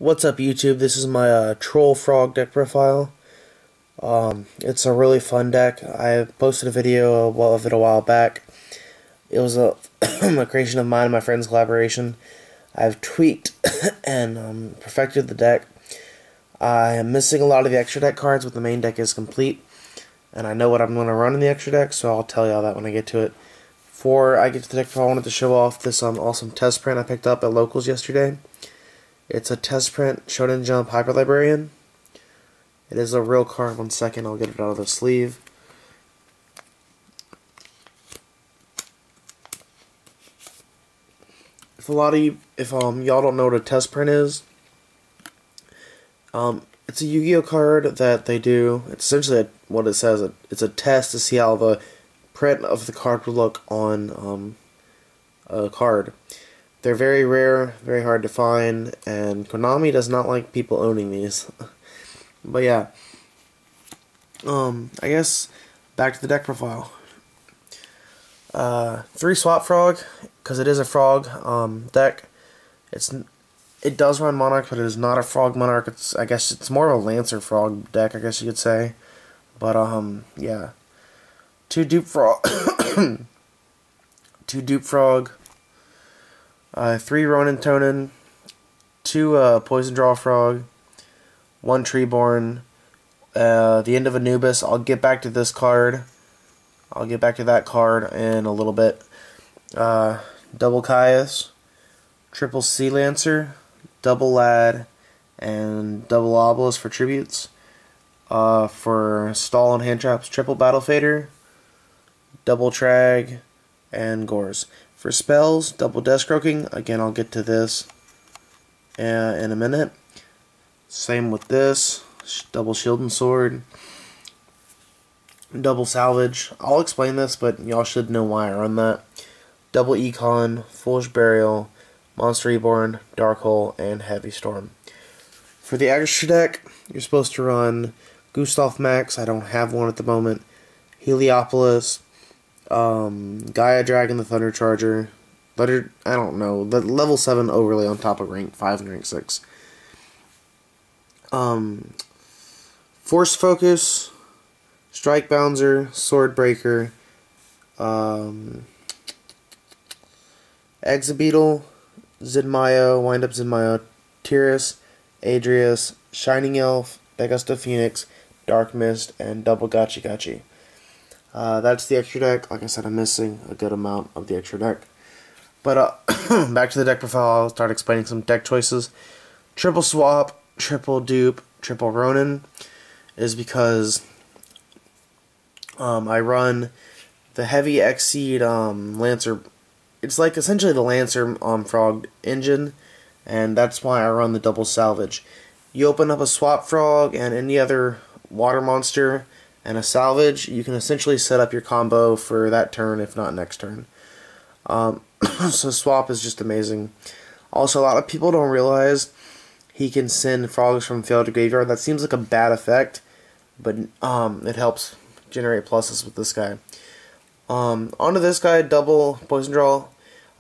What's up, YouTube? This is my Troll Frog deck profile. It's a really fun deck. I posted a video of it a while back. It was a, a creation of mine and my friend's collaboration. I've tweaked and perfected the deck. I am missing a lot of the extra deck cards, but the main deck is complete. And I know what I'm going to run in the extra deck, so I'll tell y'all that when I get to it. Before I get to the deck profile, I wanted to show off this awesome test print I picked up at Locals yesterday. It's a test print Shonen Jump Hyper Librarian. It is a real card. 1 second, I'll get it out of the sleeve. If y'all don't know what a test print is, it's a Yu-Gi-Oh card that they do. It's essentially what it says. It's a test to see how the print of the card would look on a card. They're very rare, very hard to find, and Konami does not like people owning these. But yeah, I guess back to the deck profile. 3 Swap Frog, because it is a frog deck. It does run Monarch, but it is not a Frog Monarch. I guess it's more of a Lancer Frog deck, I guess you could say. But yeah, 2 Dupe Frog, 2 Dupe Frog. 3 Ronin Tonin, 2 Poison Draw Frog, 1 Treeborn, the end of Anubis. I'll get back to this card. I'll get back to that card in a little bit. Double Caius, triple Sea Lancer, double Lad, and double Obelisk for tributes. For stall and hand traps, triple Battle Fader, double Trag, and Gores. For spells, double Desk Croaking. Again, I'll get to this in a minute. Same with this. Double Shield and Sword. Double Salvage. I'll explain this, but y'all should know why I run that. Double Econ, Foolish Burial, Monster Reborn, Dark Hole, and Heavy Storm. For the extra deck, you're supposed to run Gustav Max. I don't have one at the moment. Heliopolis. Gaia Dragon, the Thunder Charger, I don't know, the level 7 overlay on top of rank 5 and rank 6. Force Focus, Strike Bouncer, Sword Breaker, Exabeetle, Zidmayo, Wind Up Zidmayo, Tiras, Adrius, Shining Elf, Dagusta Phoenix, Dark Mist, and double Gachi Gachi. That's the extra deck. Like I said, I'm missing a good amount of the extra deck. But back to the deck profile, I'll start explaining some deck choices. Triple Swap, triple Dupe, triple Ronin is because I run the Heavy Exceed Lancer. It's like essentially the Lancer Frog engine, and that's why I run the double Salvage. You open up a Swap Frog and any other water monster and a Salvage, you can essentially set up your combo for that turn, if not next turn. So Swap is just amazing. Also, a lot of people don't realize he can send frogs from field to graveyard. That seems like a bad effect, but it helps generate pluses with this guy. Onto this guy, double Poison Draw.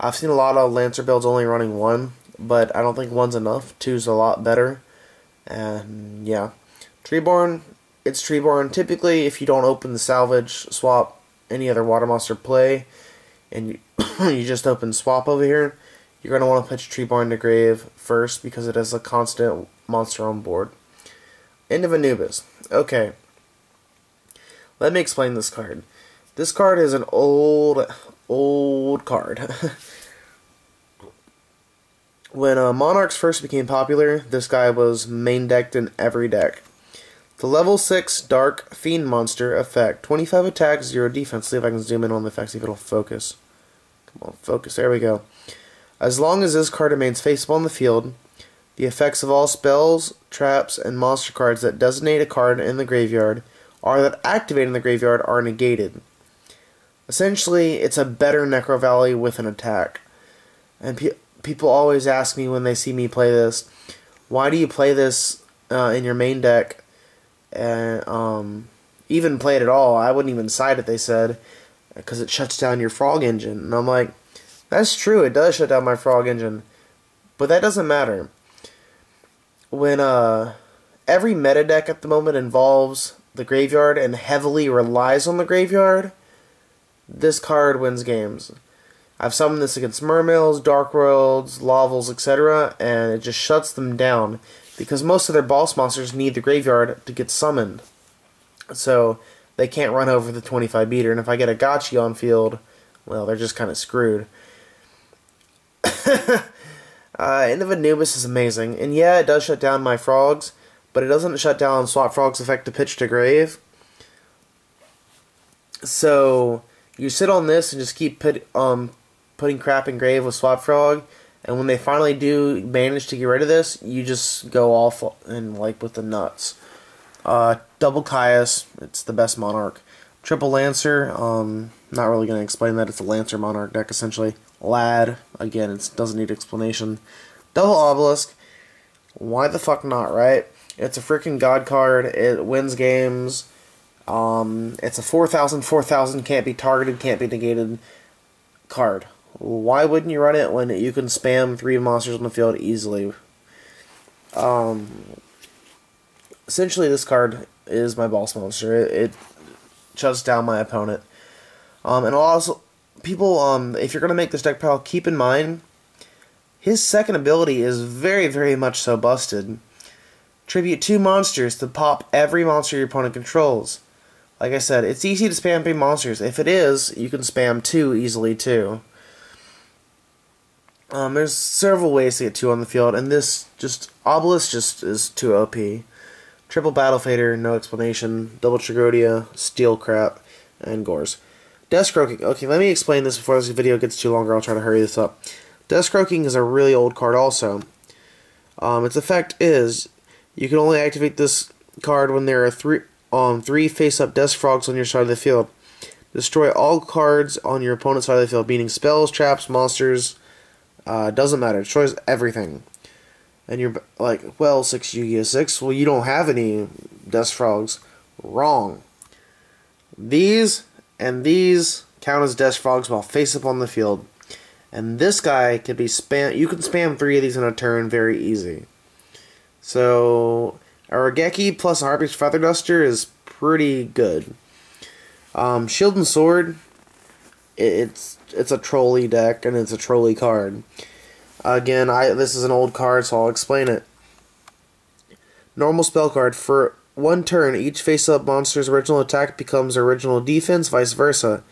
I've seen a lot of Lancer builds only running 1, but I don't think 1's enough. 2's a lot better. And yeah, Treeborn. It's Treeborn. Typically, if you don't open the Salvage, Swap, any other water monster play, and you, you just open Swap over here, you're going to want to pitch Treeborn to grave first because it is a constant monster on board. End of Anubis. Okay. Let me explain this card. This card is an old card. When Monarchs first became popular, this guy was main decked in every deck. The level 6 Dark Fiend monster effect. 25 attack, 0 defense. See if I can zoom in on the effects, see if it'll focus. Come on, focus. There we go. As long as this card remains faceable on the field, the effects of all spells, traps, and monster cards that designate a card in the graveyard or that activate in the graveyard are negated. Essentially, it's a better Necro Valley with an attack. And people always ask me when they see me play this, why do you play this in your main deck? And even play it at all? I wouldn't even side it, they said, because it shuts down your frog engine. And I'm like, that's true, it does shut down my frog engine, but that doesn't matter. when every meta deck at the moment involves the graveyard and heavily relies on the graveyard, this card wins games. I've summoned this against Mermails, Dark Worlds, Lavels, etc., and it just shuts them down because most of their boss monsters need the graveyard to get summoned. So they can't run over the 25 meter, and if I get a Gotchi on field, well, they're just kind of screwed. End of Anubis is amazing, and yeah, it does shut down my frogs, but it doesn't shut down Swap Frog's effect to pitch to grave. So you sit on this and just keep putting crap in grave with Swap Frog, and when they finally do manage to get rid of this, you just go off and like with the nuts. Double Caius, it's the best Monarch. Triple Lancer, not really going to explain that, it's a Lancer Monarch deck essentially. Lad, again, it doesn't need explanation. Double Obelisk, why the fuck not, right? It's a freaking god card, it wins games, it's a 4,000, can't be targeted, can't be negated card. Why wouldn't you run it when you can spam 3 monsters on the field easily? Essentially, this card is my boss monster. It shuts down my opponent. And also, people, if you're going to make this deck pile, keep in mind, his second ability is very, very much so busted. Tribute 2 monsters to pop every monster your opponent controls. Like I said, it's easy to spam 3 monsters. If it is, you can spam 2 easily too. There's several ways to get 2 on the field, and this Obelisk just is too OP. Triple Battle Fader, no explanation. Double Tragodia, Steel Crap, and Gores. Death Croaking. Okay, let me explain this before this video gets too longer. I'll try to hurry this up. Death Croaking is a really old card also. Its effect is, you can only activate this card when there are 3 face-up Death Frogs on your side of the field. Destroy all cards on your opponent's side of the field, meaning spells, traps, monsters, doesn't matter. It destroys everything. And you're like, well, 6 Yu-Gi-Oh! 6, well, you don't have any Death Frogs. Wrong. These and these count as Death Frogs while face up on the field. And this guy can be you can spam 3 of these in a turn very easy. So, a Raigeki plus a Harpy's Feather Duster is pretty good. Shield and Sword, it's a trolley deck, and it's a trolley card. Again, this is an old card, so I'll explain it. Normal spell card. For 1 turn, each face-up monster's original attack becomes original defense, vice versa.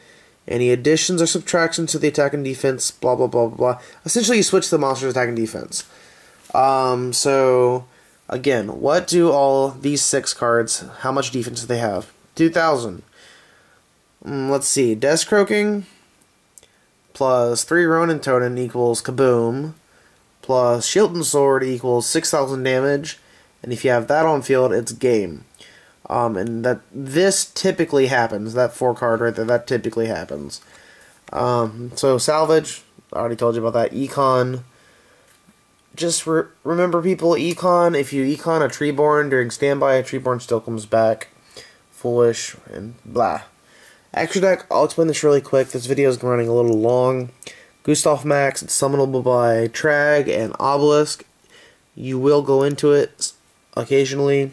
Any additions or subtractions to the attack and defense, blah, blah, blah, blah, blah. Essentially, you switch the monster's attack and defense. So, again, what do all these 6 cards, how much defense do they have? 2,000. Let's see. Death Croaking plus 3 Ronin Totem equals Kaboom, plus Shield and Sword equals 6,000 damage, and if you have that on field, it's game. And this typically happens, that 4 card right there, that typically happens. So Salvage, I already told you about that. Econ, just remember people, Econ, if you Econ a Treeborn during standby, a Treeborn still comes back. Foolish, and blah. Extra deck, I'll explain this really quick. This video is running a little long. Gustav Max, it's summonable by Trag and Obelisk. You will go into it occasionally,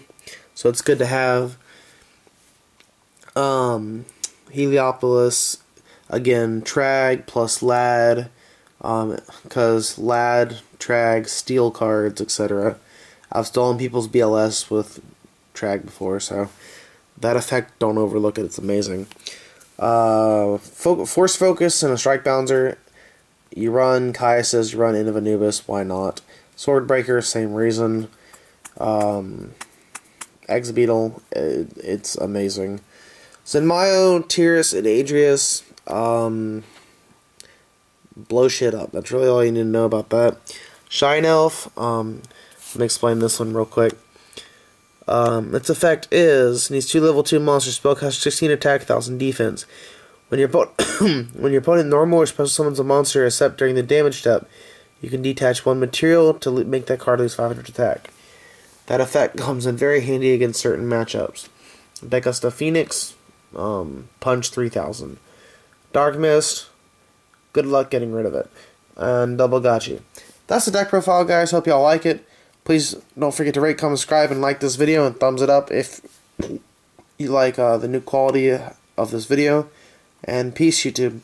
so it's good to have. Heliopolis, again, Trag plus Lad, because Lad, Trag, steal cards, etc. I've stolen people's BLS with Trag before, so that effect, don't overlook it, it's amazing. Force Focus and a Strike Bouncer. You run Caius, you run End of Anubis, why not? Swordbreaker, same reason. Exbeetle, it's amazing. Zenmayo, Tyrus, and Adrius, blow shit up. That's really all you need to know about that. Shine Elf, let me explain this one real quick. Its effect is, needs 2 level 2 monsters, spellcast 16 attack, 1,000 defense. When your opponent normal or special summons a monster except during the damage step, you can detach 1 material to make that card lose 500 attack. That effect comes in very handy against certain matchups. Becasta Phoenix, punch 3,000. Dark Mist, good luck getting rid of it. And Double Gotchi. That's the deck profile, guys. Hope y'all like it. Please don't forget to rate, comment, subscribe, and like this video, and thumbs it up if you like the new quality of this video. And peace, YouTube.